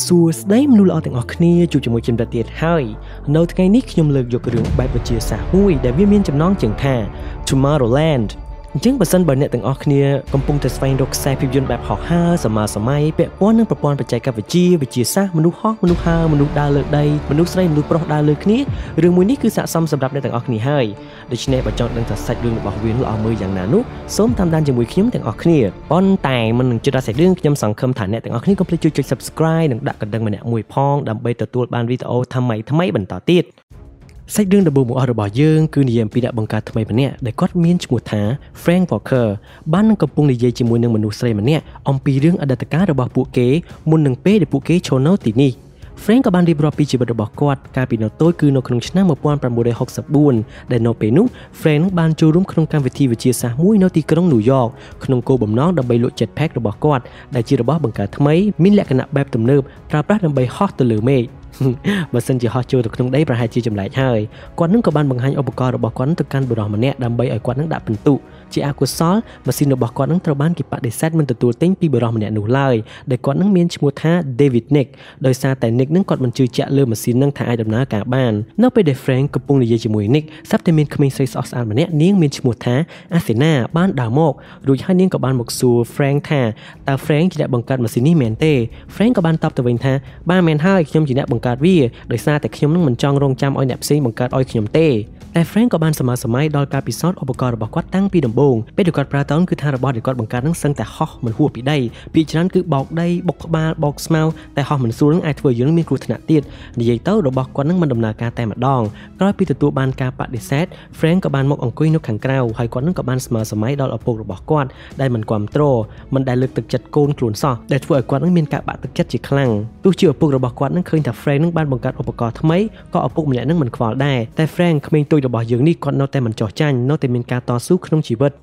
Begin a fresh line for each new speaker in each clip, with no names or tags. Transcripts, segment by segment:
សួស្តីមនុស្សល្អទាំងអស់គ្នាជួបជាមួយខ្ញុំប្រទៀតហើយនៅថ្ងៃនេះខ្ញុំលើកយករឿងបែបវិទ្យាសាស្ត្រមួយដែលវាមានចំណងជើងថា Tomorrowland អញ្ចឹងបើសិនបើអ្នកទាំងអស់គ្នាកំពុងតែស្វែងរកខ្សែភាពយន្តបែបហោះហើរសម័យពាក់ព័ន្ធនឹងប្រព័ន្ធបច្ចេកវិទ្យាវិទ្យាសាស្ត្រមនុស្សហោះមនុស្សហើរមនុស្សដើរលើដីមនុស្សស្រីមនុស្សប្រុសដើរលើគ្នារឿងមួយនេះគឺស័ក្តិសមសម្រាប់អ្នកទាំងអស់គ្នាហើយដូច្នេះបើចង់ដឹងថាសាច់រឿងរបស់វាល្អមើលយ៉ាងណានោះសូមតាមដានជាមួយខ្ញុំទាំងអស់គ្នាប៉ុន្តែមុននឹងជិតដល់សាច់រឿងខ្ញុំសង្ឃឹមថាអ្នកទាំងអស់គ្នាកុំភ្លេចជួយចុច Subscribe និងដាក់កណ្ដឹងម្នាក់មួយផងដើម្បីទទួលបានវីដេអូថ្មីបន្តទៀតសាច់រឿងដំបូងបង្អស់របស់យើងគឺនិយាយអំពីអ្នកបង្កើតថ្មីម្នាក់ដែលគាត់មានឈ្មោះថា Frank Walker បាននឹងកំពុងនិយាយជាមួយនឹងមនុស្សស្រីម្នាក់អំពីរឿងអតីតកាលរបស់ពួកគេមុននឹងពេលដែលពួកគេចូលនៅទីនេះ Frank ក៏បានរៀបរាប់ពីជីវិតរបស់គាត់កាលពីនៅតូចគឺនៅក្នុងឆ្នាំ1964ដែលនៅពេលនោះ Frank បានចូលរួមក្នុងកម្មវិធីវិទ្យាសាស្ត្រមួយនៅទីក្រុង New York ក្នុងគោលបំណងដើម្បីលក់ Jetpack របស់គាត់ដែលជារបស់បង្កើតថ្មីមានលក្ខណៈបែបទំនើបប្រើប្រាស់ដើម្បីហោះទៅលើមេឃបើសិនជាហោះចូលទៅក្នុងដីប្រហែលជាចម្លែកហើយគាត់នឹងក៏បានបង្ហាញឧបករណ៍របស់គាត់ទៅកាន់បុរសម្នាក់ដើម្បីឲ្យគាត់នឹងដាក់ពិន្ទុជាអកុសលម៉ាស៊ីនរបស់គាត់នឹងត្រូវបានគេបដិសេធមិនទទួលទិញពីបុរសម្នាក់នោះឡើយដែលគាត់នឹងមានឈ្មោះថា David Nick ដោយសារតែ Nick នឹងគាត់មិនជឿជាក់លើម៉ាស៊ីននឹងថាអាចដំណើរការបាននៅពេលដែល Frank កំពុងនិយាយជាមួយ Nick ស្រាប់តែមានក្មេងស្រីស្អាតម្នាក់នាងមានឈ្មោះថា Athena បានដើរមករួចហើយនាងក៏បានមកសួរ Frank ថាតើ Frank ជាអ្នកបង្កើតម៉ាស៊ីននេះមែនទេ Frank ក៏បានតបទៅវិញថាបាទមែនហើយខ្ញុំជាអ្នកបង្កើតវាដោយសារតែខ្ញុំនឹងមិនចង់រងចាំឲ្យអ្នកផ្សេងបង្កើតឲ្យខ្ញុំទេតែ Frank ក៏បានសម័យដល់ការពិសោធន៍ឧបករណ៍របស់គាត់តាំងពីដំបូងពេលដែលគាត់ប្រើតោនគឺថារបស់ដែលគាត់បង្កើតនឹងសឹងតែហោះមិនហួសពីដីពីច្រើនគឺបោកដីបុកក្បាលបោកស្មៅតែហោះមិនស្រួលនឹងអាចធ្វើយើងមានគ្រោះថ្នាក់ទៀតនិយាយទៅរបស់គាត់នឹងមិនដំណើរការតែម្ដងក្រោយពីទទួលបានការបដិសេធ Frank ក៏បានមកអង្គុយនៅខាងក្រៅហើយគាត់នឹងក៏បានសម័យដល់ឪពុករបស់គាត់ដែលមិនគាំទ្រមិនដែលលើកទឹកចិត្តកូនខ្លួនសោះដែលធ្វើឲ្យគាត់នឹងមានការបាក់ទឹកចិត្តជាខ្លាំងទោះជាឪពុករបស់គាត់នឹងឃើញថា Frank នឹងបានបង្កើតឧបករណ៍ថ្មីក៏ឪពុកម្នាក់នឹងមិនខ្វល់ដែរតែ Frank ក្មេងតូចរបស់យើងនេះគាត់នៅតែមិនចោះចាញ់នៅតែមានការតស៊ូក្នុងជីវិត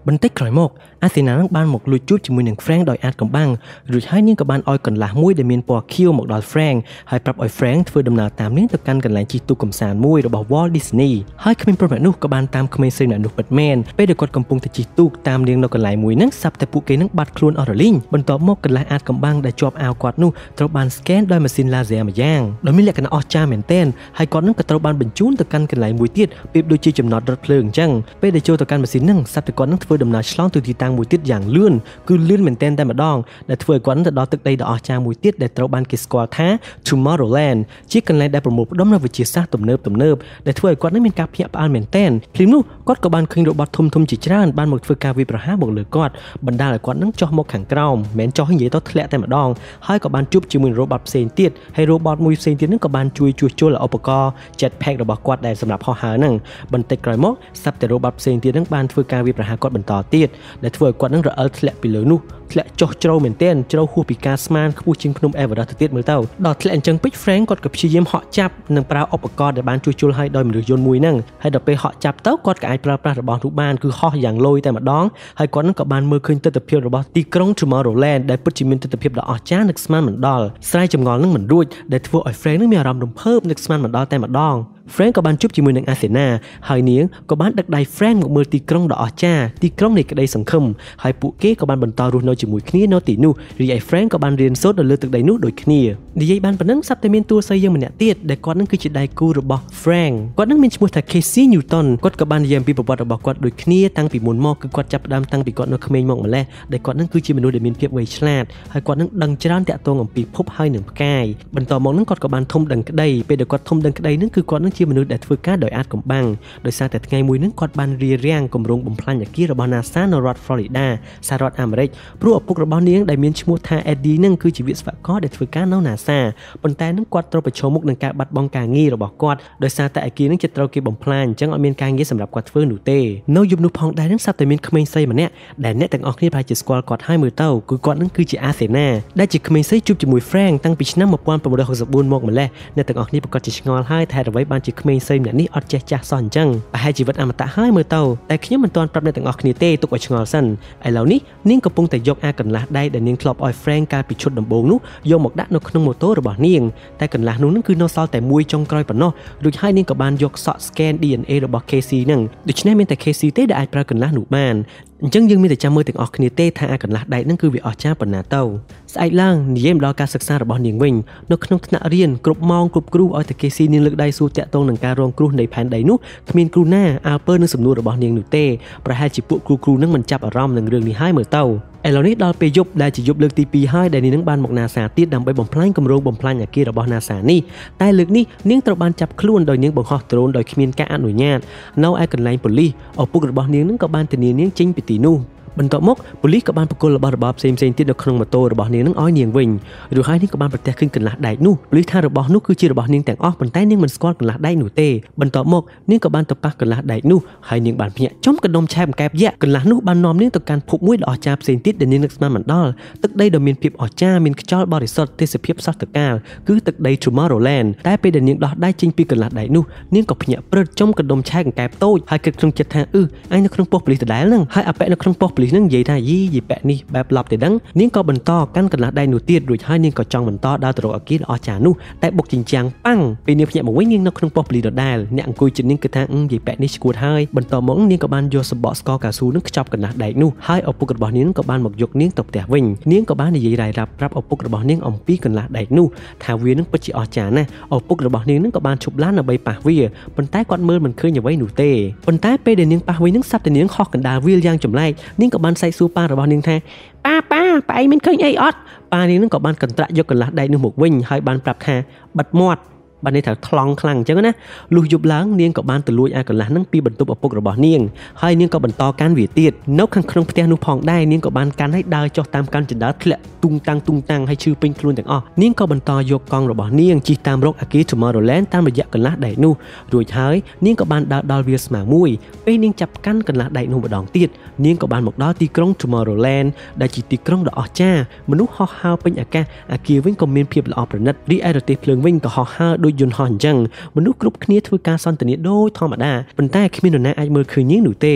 បន្តិចក្រោយមក Athena នឹងបានមកលួចជួបជាមួយនឹង Frank ដោយអាចកំបាំងរួចហើយនាងក៏បានឲ្យកន្លះមួយដែលមានពណ៌ខៀវមកដល់ Frank ហើយប្រាប់ឲ្យ Frank ធ្វើដំណើរតាមនាងទៅកាន់កន្លែងជិះទូកកម្សាន្តមួយរបស់ Walt Disney ហើយក្មេងប្រុសម្នាក់នោះក៏បានតាមក្មេងស្រីម្នាក់នោះពិតមែនពេលដែលគាត់កំពុងតែជិះទូកតាមនាងនៅកន្លែងមួយហ្នឹងស្រាប់តែពួកគេនឹងបាត់ខ្លួនអស់រលីងបន្ទាប់មកកន្លះអាចកំបាំងដែលជាប់អាវគាត់នោះត្រូវបាន scan ដោយម៉ាស៊ីន laser ម្យ៉ាងដែលមានលក្ខណៈអស្ចារ្យមែនទែនហើយគាត់នឹងក៏ត្រូវបានបញ្ជូនទៅកាន់កន្លែងមួយទៀតប្រៀបដូចជាចំណតរថភ្លើងអញ្ចឹងពេលដែលចូលទៅកាន់ម៉ាស៊ីនហ្នឹងស្រាប់តែគាត់នឹងធ្វើដំណើរឆ្លងទៅទីតាំងមួយទៀតយ៉ាងលឿនគឺលឿនមែនទែនតែម្ដងដែលធ្វើឲ្យគាត់ទៅដល់ទឹកដីដ៏អស្ចារ្យមួយទៀតដែលត្រូវបានគេស្គាល់ថា Tomorrowland ជាកន្លែងដែលប្រមូលផ្ដុំនូវវិទ្យាសាស្ត្រទំនើបដែលធ្វើឲ្យគាត់នឹងមានការភ្ញាក់ផ្អើលមែនទែនភ្លាមនោះគាត់ក៏បានឃើញរ៉ូបតធំជាច្រើនបានមកធ្វើការវាយប្រហារមកលើគាត់បណ្ដាលឲ្យគាត់នឹងចុះមកខាងក្រោមមិនចុះនិយាយទៅធ្លាក់តែម្ដងហើយក៏បានជួបជាមួយរ៉ូបតផ្សេងទៀតហើយរ៉ូបតមួយផ្សេងទៀតនឹងក៏បានជួយជួសជុលឧបករណ៍ Jetpack របស់គាត់ដែលសម្រាប់ហោះហើរហ្នឹងបន្តិចក្រោយមកស្រាប់តែរ៉ូបតផ្សេងទៀតនឹងបានធ្វើការវាយប្រហារគាត់បន្តទៀតដែលធ្វើឲ្យគាត់នឹងរអិលធ្លាក់ពីលើនោះធ្លាក់ចុះជ្រៅមែនទែនជ្រៅហួសពីការស្មានខ្ពស់ជាងភ្នំ Everest ទៅទៀតមើលទៅដល់ធ្លាក់អញ្ចឹងពេក Frank គាត់ក៏ព្យាយាមហក់ចាប់និងប្រើឧបករណ៍ដែលបានជួសជុលឲ្យដោយមនុស្សយន្តមួយហ្នឹងហើយដល់ពេលហក់ចាប់ទៅគាត់ក៏អាចប្រើប្រាស់របស់នោះបានគឺហោះយ៉ាងលយតែម្ដងហើយគាត់នឹងក៏បានមើលឃើញទិដ្ឋភាពរបស់ទីក្រុង Tomorrowland ដែលពិតជាមានទិដ្ឋភាពដ៏អស្ចារ្យនឹកស្មានមិនដល់ស្រែចម្ងល់នឹងមិនរួចដែលធ្វើឲ្យ Frank នឹងមានអារម្មណ៍រំភើបនឹកស្មានមិនដល់តែម្ដងFrank ក៏បានជួបជាមួយនឹង Athena ហើយនាងក៏បានដឹកដៃ Frank មកមើលទីក្រុងដ៏អស្ចារ្យទីក្រុងនៃក្តីសង្ឃឹមហើយពួកគេក៏បានបន្តរស់នៅជាមួយគ្នានៅទីនោះរីឯ Frank ក៏បានរៀនសូត្រនៅលើទឹកដីនោះដូចគ្នានិយាយបានប៉ុណ្ណឹងស្រាប់តែមានតួស្រីយើងម្នាក់ទៀតដែលគាត់នឹងគឺជាដៃគូរបស់ Frank គាត់នឹងមានឈ្មោះថា Casey Newton គាត់ក៏បាននិយាយអំពីប្រវត្តិរបស់គាត់ដូចគ្នាតាំងពីមុនមកគឺគាត់ចាប់ផ្ដើមតាំងពីគាត់នៅក្មេងមកម្លេះដែលគាត់នឹងគឺជាមនុស្សដែលមានភាពវៃឆ្លាតហើយគាត់នឹងដឹងច្រើនតាក់ទងអំពីភពហើយនឹងផ្កាយបន្តមកនឹងគាត់ក៏បានធំដឹងក្តីពេលដែលគាត់ធំដឹងក្តីនឹងគឺគាត់នឹងជាមនុស្សដែលធ្វើការដោយអាចកំបាំងដោយសារតែថ្ងៃមួយនឹងគាត់បានរៀបរៀងគម្រោងបំផ្លាញអគាររបស់ NASA នៅរដ្ឋ Florida សហរដ្ឋអាមេរិកព្រោះឪពុករបស់នាងដែលមានឈ្មោះថា Eddie នឹងគឺជាវិស្វករដែលធ្វើការនៅ NASA ប៉ុន្តែនឹងគាត់ត្រូវប្រឈមមុខនឹងការបាត់បង់ការងាររបស់គាត់ដោយសារតែអគារនឹងជិតត្រូវគេបំផ្លាញអញ្ចឹងអត់មានការងារសម្រាប់គាត់ធ្វើនោះទេនៅយប់នោះផងដែរនឹងស្រាប់តែមានក្មេងស្រីម្នាក់ដែលអ្នកទាំងអស់គ្នាប្រហែលជាស្គាល់គាត់ហើយមើលទៅគឺគាត់នឹងគឺជា Athena ដែលជាក្មេងស្រីជួបជាមួយ Frank តាំងពីឆ្នាំ1964មកម្លេះអ្នកទាំងអស់គ្នាប្រកាសជាឆ្ងល់ហើយថាអ្វីបានជាក្មេងស្រីម្នាក់នេះអត់ចេះចាស់សោះអញ្ចឹងប្រហែលជីវិតអមតៈហើយមើលទៅតែខ្ញុំមិនទាន់ប្រាប់អ្នកទាំងអស់គ្នាទេទុកឲ្យឆ្ងល់សិនឥឡូវនេះនាងកំពុងតែយកអាកន្លះដៃដែលនាងធ្លាប់ឲ្យ Frank កាលពីឈុតដំបូងនោះយកមកដាក់នៅក្នុងម៉ូតូរបស់នាងតែកន្លះនោះនឹងគឺនៅសល់តែមួយចុងក្រោយប៉ុណ្ណោះរួចហើយនាងក៏បានយកសក់ scan DNA របស់ Casey នឹងដូច្នេះមានតែ Casey ទេដែលអាចប្រើកន្លះនោះបាន ចឹងយើងមានតែចាំមើលទាំងអស់គ្នាទេថាកន្លះដៃហ្នឹងគឺវាអស្ចារ្យប៉ុណ្ណាទៅស្អែកឡើងនិយាយមកដល់ការសិក្សារបស់នាងវិញនៅក្នុងថ្នាក់រៀនគ្រប់ម៉ោងគ្រប់គ្រូឲ្យតែគេស៊ីនាងលើកដៃសួរតាក់ទងនឹងការរងគ្រោះនៃផែនដីនោះគ្មានគ្រូណាអើពើនឹងសំណួររបស់នាងនោះទេប្រហែលជាពួកគ្រូហ្នឹងមិនចាប់អារម្មណ៍នឹងរឿងនេះហើយមើលទៅឥឡូវនេះដល់ពេលយប់ដែលជាយប់លើកទី2ហើយដែលនាងបានមក NASA ទៀតដើម្បីបំផ្លាញគម្រោងបំផ្លាញអគាររបស់ NASA នេះតែលើកនេះនាងត្រូវបានចាប់ខ្លួនដោយនាងបង្ហោះដ្រូនដោយគ្មានការអនុញ្ញាតនៅឯកន្លែងប៉ូលីសឪពុករបស់នាងនឹងក៏បានធានានាងចេញពីទីនោះបន្ទាប់មកប៉ូលីសក៏បានបកគលរបស់របបផ្សេងៗទៀតនៅក្នុងម៉ូតូរបស់នាងនឹងឲ្យនាងវិញរួចហើយនាងក៏បានប្រទះឃើញកន្លះដែកនោះប៉ូលីសថារបស់នោះគឺជារបស់នាងទាំងអស់ប៉ុន្តែនាងមិនស្គាល់កន្លះដែកនោះទេបន្ទាប់មកនាងក៏បានទៅប៉ះកន្លះដែកនោះហើយនាងបានភ្ញាក់ចំកណ្ដុំឆែបកែបយក្សកន្លះនោះបាននាំនាងទៅកាន់ភពមួយដ៏អស្ចារ្យផ្សេងទៀតដែលនាងនឹកស្មានមិនដល់ទឹកដីដ៏មានភាពអស្ចារ្យមានខ្យល់បរិសុទ្ធទេសភាពសតកាលគឺទឹកដី Tomorrowland តែពេលដែលនាងដោះដៃចេញពីកន្លះដែកនោះនាងក៏ភ្ញាក់ព្រឹតចំកណ្ដុំឆែបកែបតូចហើយគិតក្នុងចិត្តថាអញនៅក្នុងប៉ុស្តិ៍ប៉ូលីសដដែលហ្នឹងហើយអាប៉ែនៅក្នុងប៉ុស្តិ៍ប៉ូលីសហ្នឹងនិយាយថាយីប៉ែនេះបែបឡប់ទៅដឹងនាងក៏បន្តកាន់កន្លះដៃនោះទៀតរួចហើយនាងក៏ចង់បន្តដើរទៅរកអគារដ៏អស្ចារ្យនោះតែបុកជញ្ជាំងប៉ាំងពេលនាងភ្ញាក់មកវិញនាងនៅក្នុងប៉ុស្តិ៍ប៉ូលីសដដែលអ្នកអង្គុយជិតនាងគិតថាយីប៉ែនេះឈួតហើយបន្តមកនាងក៏បានយកសម្បកស្ករកៅស៊ូនឹងខ្ចប់កន្លះដែកនោះហើយឪពុករបស់នាងក៏បានមកយកនាងទៅផ្ទះវិញនាងក៏បាននិយាយរាយរាប់ប្រាប់ឪពុករបស់នាងអំពីកន្លះដែកនោះថាវានឹងពិតជាអស្ចារ្យណាស់ឪពុករបស់នាងនឹងក៏បានឈប់ឡានដើម្បីប៉ះវាប៉ុន្តែគាត់មើលមិនឃើញអ្វីនោះទេប៉ុន្តែពេលដែលនាងប៉ះវិញនឹងសັບតែនាងហោះកណ្ដាលវាលយ៉ាងចម្លែកនាងក៏បានសែកសួរប៉ារបស់នាងថាប៉ាឯងមិនឃើញអីអត់ប៉ានាងនឹងក៏បានកន្ត្រាក់យកកន្លះដែកនោះមកវិញហើយបានប្រាប់ថាបិទមាត់បាននេះថាថ្លង់ខ្លាំងអញ្ចឹងណាលុះយប់ឡើងនាងក៏បានទៅលួចអាកន្លះហ្នឹងពីបន្ទប់ឪពុករបស់នាងហើយនាងក៏បន្តកាន់វាទៀតនៅខាងក្នុងផ្ទះនោះផងដែរនាងក៏បានកាន់ឲ្យដើរចុះតាមកាន់ចណ្ដើធ្លាក់ទុងតាំងហើយឈឺពេញខ្លួនទាំងអស់នាងក៏បន្តយកកង់របស់នាងជិះតាមរកអគារ Tomorrowland តាមរយៈកន្លះដែកនោះរួចហើយនាងក៏បានដើរដល់វាលស្មៅមួយពេលនាងចាប់កាន់កន្លះដែកនោះម្ដងទៀតនាងក៏បានមកដល់ទីក្រុង Tomorrowland ដែលជាទីក្រុងដ៏អស្ចារ្យមនុស្សហោះហើរពេញអាកាសអគារវិញក៏មានភាពល្អប្រណិតរីឯរទេះភ្លើងវិញក៏ហោះហើរដូចយន្តហោះអញ្ចឹងមនុស្សគ្រប់គ្នាធ្វើការសន្ទនាដូចធម្មតាប៉ុន្តែគ្មាននរណាអាចមើលឃើញនាងនោះទ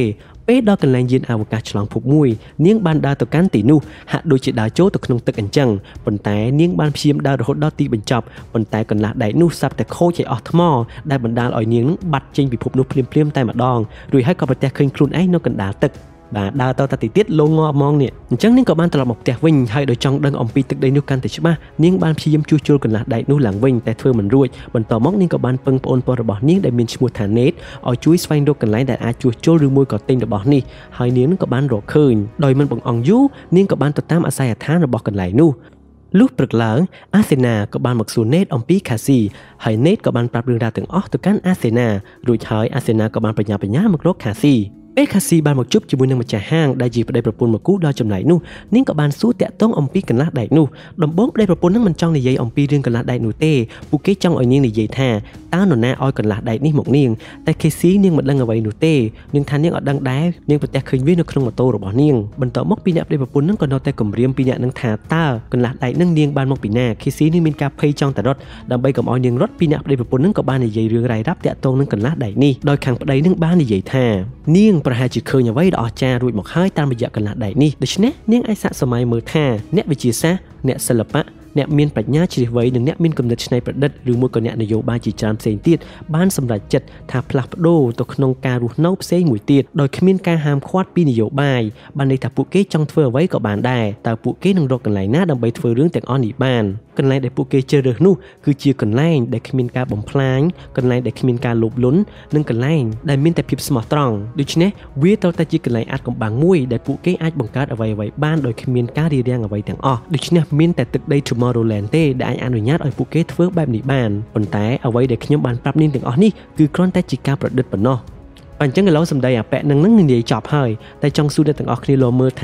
េពេលដល់កន្លែងយានអវកាសឆ្លងភពមួយនាងបានដើរទៅកាន់ទីនោះហាក់ដូចជាដើរចូលទៅក្នុងទឹកអញ្ចឹងប៉ុន្តែនាងបានព្យាយាមដើររហូតដល់ទីបញ្ចប់ប៉ុន្តែកន្លះដែកនោះសាប់តែខូចឲ្យអស់ថ្មដែលបណ្ដាលឲ្យនាងបាត់ចេញពីភពនោះភ្លាមតែម្ដងរួចហើយក៏ប្រទះឃើញខ្លួនឯងនៅកណ្ដាលទឹកបាទដើរទៅទីទៀតលងងាប់ហ្មងនេះអញ្ចឹងនាងក៏បានត្រឡប់មកផ្ទះវិញហើយដោយចង់ដឹងអំពីទឹកដីនោះកាន់តែច្បាស់នាងបានព្យាយាមជួសជុលកន្លះដែកនោះឡើងវិញតែធ្វើមិនរួចបន្តមកនាងក៏បានពឹងប្អូនប្រុសរបស់នាងដែលមានឈ្មោះថាណេតឲ្យជួយស្វែងរកកន្លែងដែលអាចជួសជុលឬមួយក៏ទិញរបស់នេះហើយនាងក៏បានរកឃើញដោយមិនបង្អង់យូរនាងក៏បានទៅតាមអាស័យដ្ឋានរបស់កន្លែងនោះលុះព្រឹកឡើងអាសេណាក៏បានមកសួរណេតអំពីខាស៊ីហើយណេតក៏បានប្រាប់រឿងរ៉ាវទាំងអស់ទៅកាន់អាសេណារួចហើយអាសេណាក៏បានបញ្ញាមករកខាស៊ីពេលខាស៊ីបានមកជួបជាមួយនឹងម្ចាស់ហាងដែលជាប្តីប្រពន្ធមកគូដល់ចំណែកនោះនាងក៏បានសួរតាក់ទងអំពីកន្លះដែកនោះដំបូងប្តីប្រពន្ធនឹងមិនចង់និយាយអំពីរឿងកន្លះដែកនោះទេពួកគេចង់ឲ្យនាងនិយាយថាតើនរណាឲ្យកន្លះដែកនេះមកនាងតែខាស៊ីនាងមិនដឹងអ្វីនោះទេនាងថានាងអត់ដឹងដែរនាងប្រទះឃើញវានៅក្នុងម៉ូតូរបស់នាងបន្ទាប់មកពីអ្នកប្តីប្រពន្ធនឹងក៏នៅតែគំរាមពីអ្នកនឹងថាតើកន្លះដែកនឹងនាងបានមកពីណាខាស៊ីនឹងមានការភ័យចង់តែរត់ដើម្បីកុំឲ្យនាងរត់ពីអ្នកប្តីប្រពន្ធនឹងក៏បាននិយាយរឿងរ៉ាយរ៉ាប់តាក់ទងនឹងកន្លះដែកនេះដោយខាងប្តីនឹងបាននិយាយថានាងប្រហែលជាឃើញអ្វីដ៏អស្ចារ្យរួចមកហើយតាមរយៈកន្លះដែកនេះដូច្នេះនាងអាចសាកសម័យមើលថាអ្នកវិទ្យាសាស្ត្រអ្នកសិល្បៈអ្នកមានប្រាជ្ញាជ្រាបវៃនិងអ្នកមានគំនិតច្នៃប្រឌិតឬមួយក៏អ្នកនយោបាយជាច្រើនផ្សេងទៀតបានសម្រេចចិត្តថាផ្លាស់ប្ដូរទៅក្នុងការរស់នៅផ្សេងមួយទៀតដោយគ្មានការហាមឃាត់ពីនយោបាយបានន័យថាពួកគេចង់ធ្វើអ្វីក៏បានដែរតើពួកគេនឹងរកកន្លែងណាដើម្បីធ្វើរឿងទាំងអស់នេះបានកន្លែងដែលពួកគេជ្រើសរើសនោះគឺជាកន្លែងដែលគ្មានការបំផ្លាញកន្លែងដែលគ្មានការលោភលន់និងកន្លែងដែលមានតែភាពស្មោះត្រង់ដូច្នេះវាត្រូវតែជាកន្លែងអាថ៌កំបាំងមួយដែលពួកគេអាចបង្កើតអ្វីៗបានដោយគ្មានការរារាំងអ្វីទាំងអស់ដូច្នេះមានតែទឹកដី Tomorrowland ទេដែលអាចអនុញ្ញាតឲ្យពួកគេធ្វើបែបនេះបានប៉ុន្តែអ្វីដែលខ្ញុំបានប្រាប់នាងទាំងអស់នេះគឺគ្រាន់តែជាការប្រឌិតប៉ុណ្ណោះអញ្ចឹងឥឡូវសម្ដីអាប៉ែនឹងនិយាយចប់ហើយតែចង់សួរអ្នកទាំងអស់គ្នាមើលថ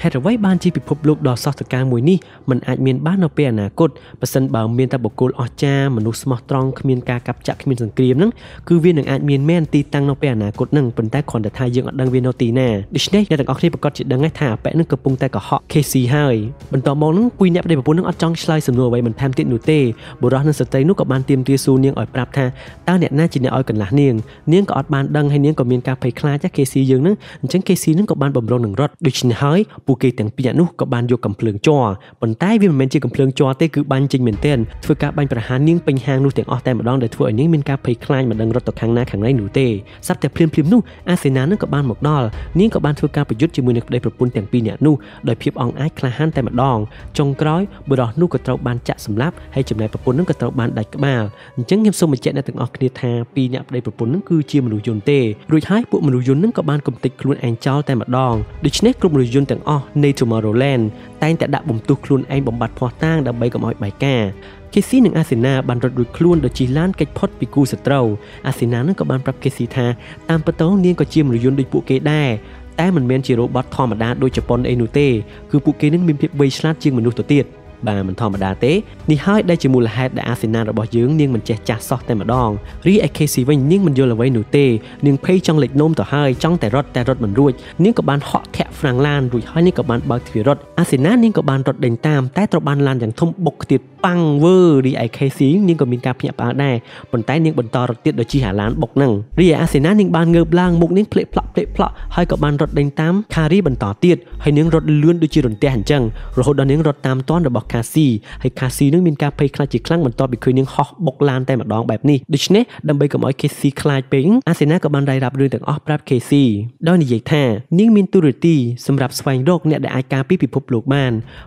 ាហេតុអ្វីបានជាពិភពលោកដ៏សោះសកាមួយនេះមិនអាចមានបាននៅពេលអនាគតបើសិនបើមានតែបុគ្គលអស្ចារ្យមនុស្សស្មោះត្រង់គ្មានការកាប់ចាក់គ្មានសង្គ្រាមហ្នឹងគឺវានឹងអាចមានមែនទីតាំងនៅពេលអនាគតហ្នឹងប៉ុន្តែគ្រាន់តែថាយើងអត់ដឹងវានៅទីណាដូច្នេះអ្នកទាំងអស់គ្នាប្រកាសជាដឹងថាអាប៉ែនឹងកំពុងតែកុហក KC ហើយបន្តមកហ្នឹងគួយអ្នកប្តីប្រពន្ធនឹងអត់ចង់ឆ្លើយសំណួរអ្វីបន្ថែមទៀតនោះទេបុរសនិងស្ត្រីនោះក៏បានទាមទារសួរនាងឲ្យប្រាប់ថាតើអ្នកណាជាអ្នកឲ្យកន្លះនាងក៏អត់បានដឹងហើយនាងក៏មានការភ័យខ្លាចKC យើងហ្នឹងអញ្ចឹង KC ហ្នឹងក៏បានបំរុងនឹងរត់ដូច្នេះហើយព ពួកគេទាំងពីរនោះក៏បានយកកំភ្លើងជ័រប៉ុន្តែវាមិនមែនជាកំភ្លើងជ័រទេគឺបាញ់ចេញមែនទែនធ្វើការបាញ់ប្រហារនាងពេញហាងនោះទាំងអស់តែម្ដងដែលធ្វើឲ្យនាងមានការភ័យខ្លាចមិនដឹងរត់ទៅខាងណាខាងណីនោះទេសັບតែភ្លាមៗនោះអាសេណានឹងក៏បានមកដល់នាងក៏បានធ្វើការប្រយុទ្ធជាមួយនឹងប្តីប្រពន្ធទាំងពីរនាក់នោះដោយភាពអង់អាចក្លាហានតែម្ដងចុងក្រោយបុរសនោះក៏ត្រូវបានចាក់សម្លាប់ហើយចំណែកប្រពន្ធនឹងក៏ត្រូវបានដាច់ក្បាលអញ្ចឹងខ្ញុំសូមបញ្ជាក់អ្នកទាំងអស់គ្នាថាពីរនាក់ប្តីប្រពន្ធនឹងគឺជាមនុស្សយន្តទេរួចហើយពួកមនុស្សយន្តនឹងក៏បានកំទេចខ្លួនឯងចោលតែម្ដងដូច្នេះគ្រប់មនុស្សយន្តទាំងអស់នៃ Tomorrowland តែងតែដាក់បំទុះខ្លួនឯងបំបត្តិភ័ស្តុតាងដើម្បីកុំឲ្យបែកការCasey និងអាសេណាបានរត់រួចខ្លួនដោយជិះឡានគេចផុតពីគូសត្រូវអាសេណានឹងក៏បានប្រាប់ Casey ថាតាមពិតទៅនាងក៏ជាមនុស្សយន្តដូចពួកគេដែរតែមិនមែនជារ៉ូបតធម្មតាដូចជប៉ុនអីនោះទេគឺពួកគេនឹងមានភាពវៃឆ្លាតជាងមនុស្សទៅទៀតបាទមិនធម្មតាទេនេះហើយដែលជាមូលហេតុដែលអាសេណារបស់យើងនាងមិនចេះចាស់សោះតែម្ដងរីឯ Casey វិញនាងមិនយល់អ្វីនោះទេនាងភ័យចង់លេចនោមទៅហើយចង់តែរត់មិនរួចនាងក៏បានហក់ធាក់ហ្វ្រាំងឡានរួចហើយនាងក៏បានបើកទ្វាររត់អាសេណានាងក៏បានរត់ដេញតាមតែត្រូវបានឡានយ៉ាងធំបុកខ្ទាតប៉ាំងវើរីឯ Casey នាងក៏មានការភ្ញាក់ផ្អើលដែរប៉ុន្តែនាងបន្តរត់ទៀតដោយជិះអាឡានបុកហ្នឹងរីឯអាសេណានាងបានងើបឡើងមុខនាងភ្លេកផ្លាក់ហើយក៏បានរត់ដេញតាមខារីបន្តទៀតហើយនាងរត់លឿនដូចជារន្ទះអញ្ចឹងរហូតដល់នាងរត់តាមទាន់របស់CaseyហើយCaseyនឹងមានការភ័យខ្លាចជាខ្លាំងបន្ទាប់ពីឃើញនាងហោះបុកឡានតែម្ដងបែបនេះដូច្នេះដើម្បីកុំឲ្យCaseyខ្លាចពេកអាសេណាក៏បានរាយរាប់រឿងទាំងអស់ប្រាប់ Casey ដោយនិយាយថានាងមានទូរទស្សន៍សម្រាប់ស្វែងរកអ្នកដែលអាចការពារពិភពលោកបា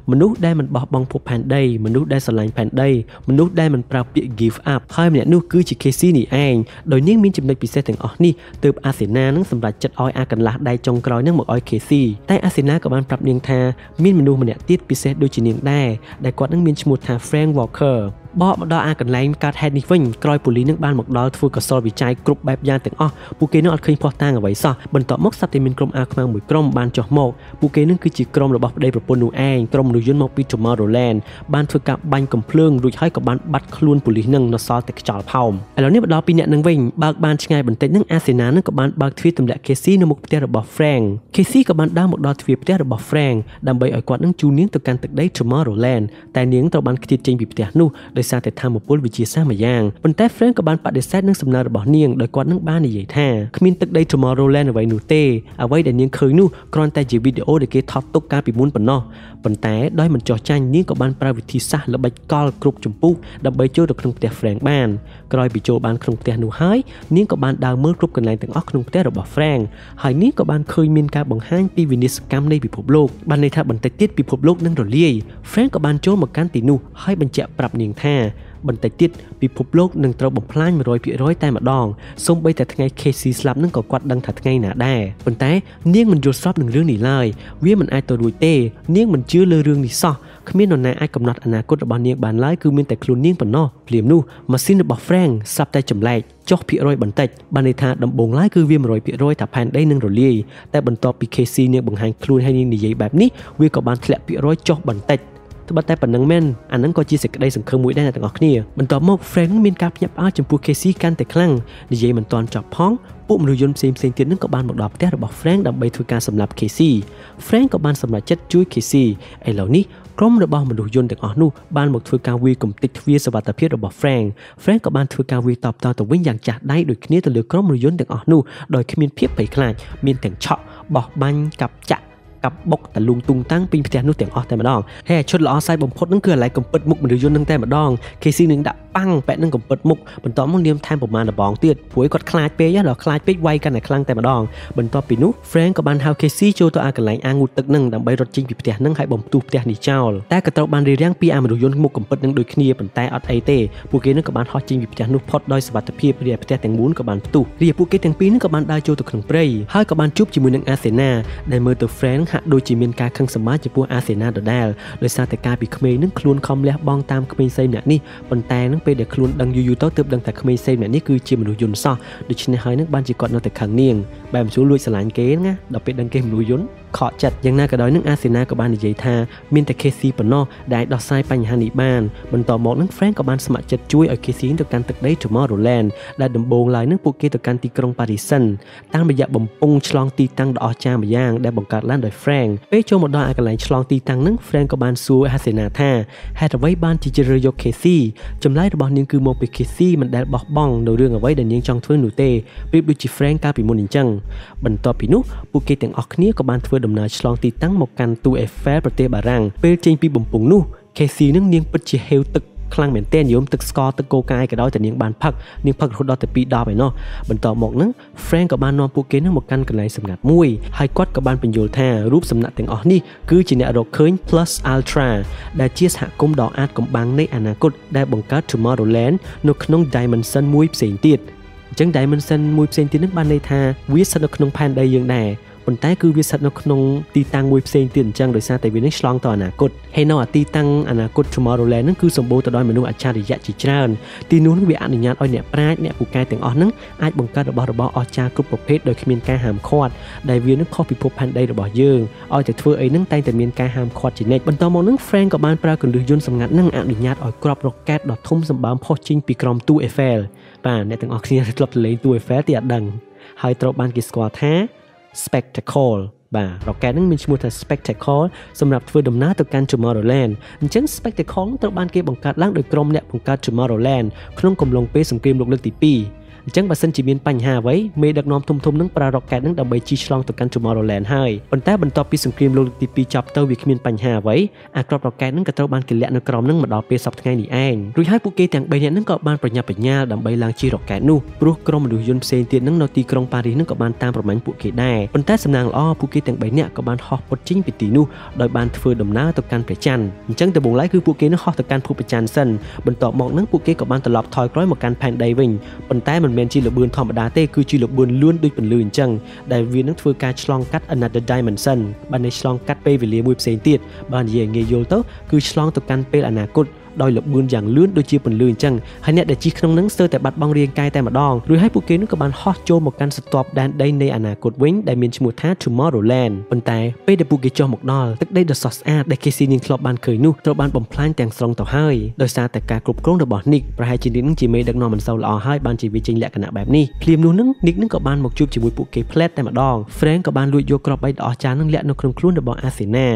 នមនុស្សដែលមិនបោះបង់ភពផែនដីមនុស្សដែលស្រឡាញ់ផែនដីមនុស្សដែលមិនប្រើពាក្យ give up ហើយម្នាក់នោះគឺជា Casey នេះឯងដោយនាងមានចំណុចពិសេសទាំងអស់នេះទើបអាសេណានឹងសម្រេចចិត្តឲ្យអាកន្លះដៃចុងក្រោយនឹងមកឲ្យCaseyតែអាសេណាក៏បានប្រាប់នាងថាមានមនុស្សម្នាក់ទៀតពិសេសដូចជានាងដែរដែលគាត់នឹងមានឈ្មោះថា Frank Walker បកមកដល់អាកន្លែងកើតហេតុនេះវិញក្រោយប៉ូលីសនឹងបានមកដល់ធ្វើកសលវិច័យគ្រប់បែបយ៉ាងទាំងអស់ពួកគេនឹងអត់ឃើញភ័ស្តុតាងអ្វីសោះបន្ទាប់មកស្រាប់តែមានក្រុមអាវខ្មៅមួយក្រុមបានចុះមកពួកគេនឹងគឺជាក្រុមរបស់ប្តីប្រពន្ធនោះឯងក្រុមមនុស្សយន្តមកពី Tomorrowland បានធ្វើការបាញ់កំភ្លើងរួចហើយក៏បានបាត់ខ្លួនប៉ូលីសនឹងនៅសល់តែខ្យល់ផោមឥឡូវនេះមកដល់ពីអ្នកនឹងវិញបើកបានឆ្ងាយបន្តិចនឹងអាសេណានឹងក៏បានបើកទ្វារទម្លាក់ Casey នៅមុខផ្ទះរបស់ Frank Casey ក៏បានដើរមកដល់ទ្វារផ្ទះរបស់ Frank ដើម្បីឲ្យគាត់នឹងជូននាងទៅកាន់ទឹកដី Tomorrowland តែនាងត្រូវបានឃ្លាតចេញពីផ្ទះនោះដោយសារតែថាមពលវិជាសាស្ត្រមួយយ៉ាងប៉ុន្តែ Frank ក៏បានបដិសេធនឹងសំណើរបស់នាងដោយគាត់នឹងបាននិយាយថាគ្មានទឹកដី Tomorrowland អ្វីនោះទេអ្វីដែលនាងឃើញនោះគ្រាន់តែជាវីដេអូដែលគេថតទុកកាលពីមុនប៉ុណ្ណោះប៉ុន្តែដោយមិនចោះចាញ់នាងក៏បានប្រើវិធីសាស្ត្រល្បិចកលគ្រប់ចម្ពោះដើម្បីចូលទៅក្នុងផ្ទះ Frank បានក្រោយពីចូលបានក្នុងផ្ទះនោះហើយនាងក៏បានដើរមើលគ្រប់កន្លែងទាំងអស់ក្នុងផ្ទះរបស់ Frank ហើយនាងក៏បានឃើញមានការបង្ហាញពីវិនាសកម្មនៃពិភពលោកបានន័យថាបន្តិចទៀតពិភពលោកនឹងរលាយ Frank ក៏បានចូលមកកាន់ទីនោះហើយបញ្ជាក់ប្រាប់នាងថាបន្តិចទៀតពិភពលោកនឹងត្រូវបំផ្លាញ 100% តែម្ដងសូម្បីតែថ្ងៃ Casey ស្លាប់នឹងក៏គាត់ដឹងថាថ្ងៃណាដែរប៉ុន្តែនាងមិនយល់ស្របនឹងរឿងនេះឡើយវាមិនអាចទៅរួចទេនាងមិនជឿលើរឿងនេះសោះគ្មាននរណាអាចកំណត់អនាគតរបស់នាងបានឡើយគឺមានតែខ្លួននាងប៉ុណ្ណោះភ្លាមនោះម៉ាស៊ីនរបស់ Frank ស្រាប់តែចម្លែកចុះភាគរយបន្តិចបានន័យថាដំបូងឡើយគឺវា 100% ថាផែនដីនឹងរលាយតែបន្ទាប់ពី Casey នាងបង្ហាញខ្លួនហើយនាងនិយាយបែបនេះវាក៏បានធ្លាក់ភាគរយចុះបន្តិចត្បិតតែប៉ុណ្្នឹងមែនអានឹងក៏ជាសេចក្តីសង្ឃឹមមួយដែរអ្នកទាំងអស់គ្នាបន្ទាប់មក Frank មានការភ្ញាក់ផ្អើលចំពោះ Casey កាន់តែខ្លាំងនិយាយមិនទាន់ចប់ផងពួកមនុស្សយន្តផ្សេងៗទៀតនឹងក៏បានមកដល់ផ្ទះរបស់ Frank ដើម្បីធ្វើការសម្លាប់ Casey Frank ក៏បានសម្រេចចិត្តជួយ Casey ឥឡូវនេះក្រុមរបស់មនុស្សយន្តទាំងអស់នោះបានមកធ្វើការវាយគំទេចទ្វារសុវត្ថិភាពរបស់ Frank ក៏បានធ្វើការវាយតបតទៅវិញយ៉ាងចាស់ដៃដូចគ្នាទៅលើក្រុមមនុស្សយន្តទាំងអស់នោះដោយគ្មានភាពភ័យខ្លាចមានទាំងឆក់បោះបាញ់កាប់ចាក់កាប់បុកតលូងទុងតាំងពីផ្ទះនោះទាំងអស់តែម្ដងហើយឈុតល្អសាយបំផុតនឹងគឺអាឡ័យកំពិតមុខមនុស្សយន្តនឹងតែម្ដង Casey នឹងដាក់ប៉ាំងប៉ែកនឹងកំពិតមុខបន្ទាប់មកនាមថែមប្រមាណដបងទៀតព្រោះគាត់ខ្លាចពេកដល់ខ្លាចពេកវាយកាន់តែខ្លាំងតែម្ដងបន្ទាប់ពីនោះ Frank ក៏បានហៅ Casey ចូលទៅអាកន្លែងអាងូតទឹកនឹងដើម្បីរត់ចេញពីផ្ទះនឹងហើយបំផ្ទុះផ្ទះនេះចោលតែក៏ត្រូវបានរារាំងពីអាមនុស្សយន្តមុខកំពិតនឹងដូចគ្នាប៉ុន្តែអត់អីទេពួកគេនឹងក៏បានហោះចេញពីផ្ទះនោះផុតដោយសុវត្ថិភាពរីឯផ្ទះទាំង4ក៏បានផ្ទុះរីឯពួកគេទាំងពីរនឹងក៏បានដើរចូលទៅក្នុងព្រៃហើយក៏បានជួបជាមួយនឹងអាសេណាដែលមើលទៅ Frank ហាក់ដូចជាមានការខឹងសម្បាចំពោះអាសេណាដដែលដោយសារតែការពីក្មេងនឹងខ្លួនខំលះបង់តាមក្មេងស្រីម្នាក់នេះប៉ុន្តែនឹងពេលដែលខ្លួនដឹងយូរទៅទើបដឹងថាក្មេងស្រីម្នាក់នេះគឺជាមនុស្សយន្តសោះដូច្នេះហើយនឹងបានជាគាត់នៅតែខឹងនាងបែបមិនស្រួលលួចស្រឡាញ់គេណាដល់ពេលដឹងគេមនុស្សយន្តខកចិត្តយ៉ាងណាក៏ដោយនឹងអាសេណាក៏បាននិយាយថាមានតែ Casey ប៉ុណ្ណោះដែលអាចដោះស្រាយបញ្ហានេះបានបន្តមកនឹង Frank ក៏បានស្ម័គ្រចិត្តជួយឲ្យ Casey ទៅកាន់ទឹកដី Tomorrowland ដែលដំបូងឡើយនឹងពួកគេទៅកាន់ទីក្រុង Parison តាមរយៈបំពង់ឆ្លងទីតាំងដ៏អស្ចារ្យមួយយ៉ាងដែលបង្កើតឡើងដោយ Frank ពេលចូលមកដល់កន្លែងឆ្លងទីតាំងនឹង Frank ក៏បានសួរអាសេណាថាហេតុអ្វីបានជាជ្រើសរើសយក Casey ចម្លើយរបស់នាងគឺមកពី Casey មិនដែលបោះបង់នៅរឿងអ្វីដែលនាងចង់ធ្វើនោះទេប្រៀបដូចជា Frank កាលពីមុនអញ្ចឹងបន្ទាប់ពីនោះពួកគេទាំងអស់គ្នាក៏បានធ្វើ ដំណើរឆ្លងទីតាំងមកកាន់ទូ Eiffel ប្រទេសបារាំងពេលចេញពីបំពង់នោះ Casey នឹងនាងពិតជាហេវទឹកខ្លាំងមែនទែនយមទឹកស្ករទឹកកូកាយក៏ដោយតែនាងបានផឹករហូតដល់តែ2 ដបឯណោះបន្ទាប់មកនឹង Frank ក៏បាននាំពួកគេនឹងមកកាន់កន្លែងសម្ងាត់មួយហើយគាត់ក៏បានបញ្យល់ថារូបសំណាកទាំងអស់នេះគឺជាអ្នករកឃើញ Plus Ultra ដែលជាសហគមន៍ដ៏អាចកំបាំងនៃអនាគតដែលបង្កើត Tomorrowland នៅក្នុង Dimension មួយផ្សេងទៀតអញ្ចឹង Dimension មួយផ្សេងទៀតនឹងបានន័យថាវាស្ថិតនៅក្នុងផែនដីយើងដែរប៉ុន្តែគឺវាស្ថិតនៅក្នុងទីតាំងមួយផ្សេងទៀតអញ្ចឹងដោយសារតែវានឹងឆ្លងទៅអនាគតហើយនៅទីតាំងអនាគត Tomorrowland ហ្នឹងគឺសម្បូរទៅដោយមនុស្សអច្ឆរិយៈជាច្រើនទីនោះនឹងវាអនុញ្ញាតឲ្យអ្នកប្រាជ្ញអ្នកពូកែទាំងអស់ហ្នឹងអាចបង្កើតរបស់របរអស្ចារ្យគ្រប់ប្រភេទដោយគ្មានការហាមឃាត់ដែលវានឹងខុសពីភពផែនដីរបស់យើងឲ្យតែធ្វើអីហ្នឹងតែងតែមានការហាមឃាត់ជានិច្ចបន្តមកហ្នឹង Frank ក៏បានប្រើគន្លឹះយន្តសម្ងាត់ហ្នឹងអនុញ្ញាតឲ្យគ្រាប់រ៉ុកកែតដ៏ធំសម្បើមផុសចេញពីក្រោមទូ Eiffel បាទអ្នកទាំងអស់គ្នាធ្លាប់ទៅលេងទូ Eiffel ទីអត់ដឹងហើយត្រូវបានគេស្គាល់ថា Spectacle បាទរ៉ុកកែតហ្នឹងមានឈ្មោះថា Spectacle សម្រាប់ធ្វើដំណើរទៅកាន់ Tomorrowland អញ្ចឹង Spectacle ត្រូវបានគេបង្កើតឡើងដោយក្រុមអ្នកបង្កើត Tomorrowland ក្នុងកំឡុងពេលសង្គ្រាមលោកលើកទី2អញ្ចឹងបើសិនជាមានបញ្ហាអ្វីមេដឹកនាំធំៗនឹងប្រើរ៉ុកកែតនឹងដើម្បីជិះឆ្លងទៅកាន់ Tomorrowland ហើយប៉ុន្តែបន្ទាប់ពីសង្គ្រាមលោកលើកទី2ចប់ទៅវាគ្មានបញ្ហាអ្វីអាគ្រាប់រ៉ុកកែតនឹងក៏ត្រូវបានគេលាក់នៅក្រោមនឹងមកដល់ពេលសប្តាហ៍ថ្ងៃនេះឯងរួចហើយពួកគេទាំង3នាក់នឹងក៏បានប្រញាប់ប្រញាល់ដើម្បីឡើងជិះរ៉ុកកែតនោះព្រោះក្រុមមនុស្សយន្តផ្សេងទៀតនឹងនៅទីក្រុងប៉ារីសនឹងក៏បានតាមប្រមាញ់ពួកគេដែរប៉ុន្តែសំណាងល្អពួកគេទាំង3នាក់ក៏បានហោះពុតចេញពីទីនោះដោយបានធ្វើដំណើរទៅកាន់ព្រះច័ន្ទអញ្ចឹងដំបូងឡើយគឺពួកគេនឹងហោះទៅកាន់ភពព្រះច័ន្ទសិនបន្ទាប់មកនឹងពួកគេក៏បានត្រឡប់ថយក្រោយមកកាន់ផែនដីវិញប៉ុន្តែមិនមែនជាលបឿនធម្មតាទេគឺជាលបឿនលឿនដូចពន្លឺអញ្ចឹងដែលវានឹងធ្វើការឆ្លងកាត់ another dimension បានន័យឆ្លងកាត់ពេលវេលាមួយផ្សេងទៀតបាននិយាយងាយយល់ទៅគឺឆ្លងទៅកាន់ពេលអនាគតដោយលបឿនយ៉ាងលឿនដូចជាពន្លឺអញ្ចឹងហើយអ្នកដែលជិះក្នុងនឹងស្ទើរតែបាត់បង់រាងកាយតែម្ដងរួចហើយពួកគេនឹងក៏បានហោះចូលមកកាន់ស្រទាប់ដែនដីនៃអនាគតវិញដែលមានឈ្មោះថា Tomorrowland ប៉ុន្តែពេលដែលពួកគេចុះមកដល់ទឹកដីដ៏ស្រស់ស្អាតដែល Casey នាងធ្លាប់បានឃើញនោះត្រូវបានបំផ្លាញទាំងស្រុងទៅហើយដោយសារតែការគ្រប់គ្រងរបស់ Nick ប្រហែលជា Nick នឹងជាមេដឹកនាំមិនសូវល្អហើយបានជាវាចេញលក្ខណៈបែបនេះភ្លាមនោះនឹង Nick នឹងក៏បានមកជួបជាមួយពួកគេផ្លែតតែម្ដង Frank ក៏បានលួចយកគ្រាប់បែកដ៏អស្ចារ្យនឹងលាក់នៅក្នុងខ្លួនរបស់ Athena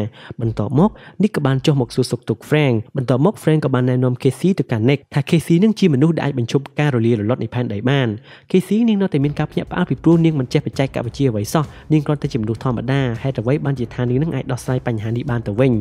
បន្ទាប់មក Nick ក៏បានចុះមកសួរសុខទុក្ខ Frank បន្ទាប់មក Frank ក៏បានណែនាំ Casey ទៅកាន់ Nick ថា Casey នឹងជាមនុស្សដែលអាចបញ្ឈប់ការរលាយរលត់នៃផែនដីបាន Casey នាងនៅតែមានការភ្ញាក់ផ្អើលពីព្រោះនាងមិនចេះបច្ចេកវិទ្យាអ្វីសោះនាងគ្រាន់តែជាមនុស្សធម្មតាហេតុអ្វីបានជាថានាងនឹងអាចដោះស្រាយបញ្ហានេះបានទៅវិញ